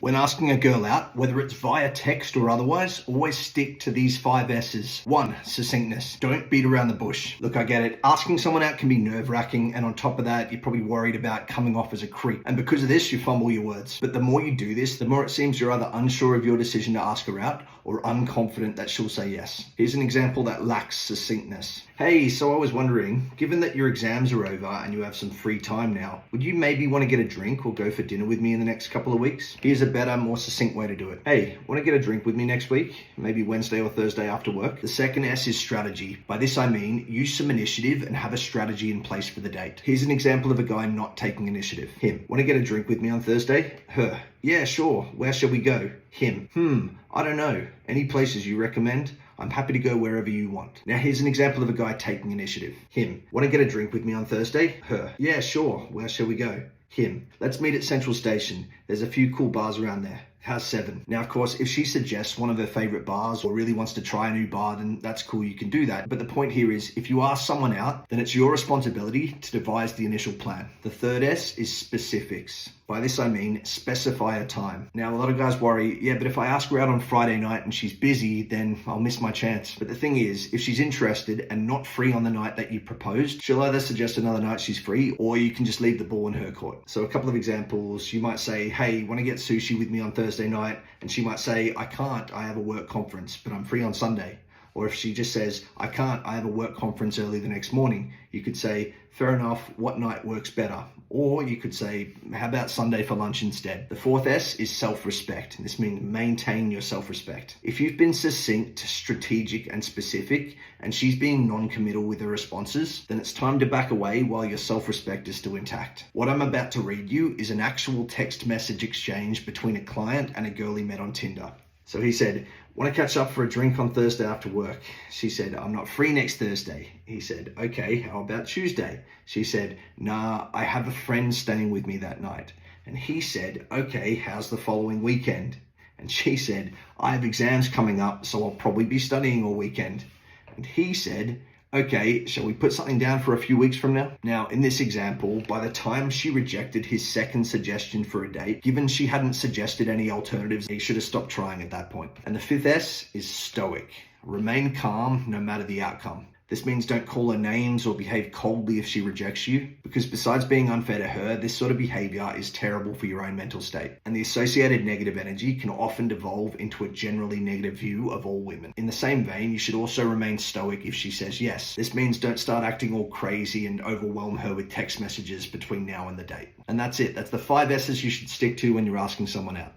When asking a girl out, whether it's via text or otherwise, always stick to these 5 S's. 1. Succinctness. Don't beat around the bush. Look, I get it. Asking someone out can be nerve-wracking, and on top of that, you're probably worried about coming off as a creep. And because of this, you fumble your words. But the more you do this, the more it seems you're either unsure of your decision to ask her out or unconfident that she'll say yes. Here's an example that lacks succinctness. Hey, so I was wondering, given that your exams are over and you have some free time now, would you maybe want to get a drink or go for dinner with me in the next couple of weeks? Here's a better, more succinct way to do it. Hey, want to get a drink with me next week? Maybe Wednesday or Thursday after work? The second S is strategy. By this I mean, use some initiative and have a strategy in place for the date. Here's an example of a guy not taking initiative. Him, want to get a drink with me on Thursday? Her, yeah, sure. Where shall we go? Him, I don't know. Any places you recommend? I'm happy to go wherever you want. Now here's an example of a guy taking initiative. Him, want to get a drink with me on Thursday? Her, yeah, sure. Where shall we go? Him, let's meet at Central Station. There's a few cool bars around there. How's 7? Now, of course, if she suggests one of her favorite bars or really wants to try a new bar, then that's cool, you can do that. But the point here is, if you ask someone out, then it's your responsibility to devise the initial plan. The third S is specifics. By this I mean, specify a time. Now, a lot of guys worry, yeah, but if I ask her out on Friday night and she's busy, then I'll miss my chance. But the thing is, if she's interested and not free on the night that you proposed, she'll either suggest another night she's free, or you can just leave the ball in her court. So a couple of examples, you might say, hey, want to get sushi with me on Thursday night? And she might say, I can't, I have a work conference, but I'm free on Sunday. Or if she just says, I can't, I have a work conference early the next morning, you could say, fair enough, what night works better? Or you could say, how about Sunday for lunch instead? The fourth S is self-respect. This means maintain your self-respect. If you've been succinct, strategic, and specific, and she's being non-committal with her responses, then it's time to back away while your self-respect is still intact. What I'm about to read you is an actual text message exchange between a client and a girl he met on Tinder. So he said, want to catch up for a drink on Thursday after work? She said, I'm not free next Thursday. He said, okay, how about Tuesday? She said, nah, I have a friend staying with me that night. And he said, okay, how's the following weekend? And she said, I have exams coming up, so I'll probably be studying all weekend. And he said, okay, shall we put something down for a few weeks from now? Now, in this example, by the time she rejected his second suggestion for a date, given she hadn't suggested any alternatives, he should have stopped trying at that point. And the fifth S is stoic. Remain calm no matter the outcome. This means don't call her names or behave coldly if she rejects you, because besides being unfair to her, this sort of behavior is terrible for your own mental state. And the associated negative energy can often devolve into a generally negative view of all women. In the same vein, you should also remain stoic if she says yes. This means don't start acting all crazy and overwhelm her with text messages between now and the date. And that's it. That's the 5 S's you should stick to when you're asking someone out.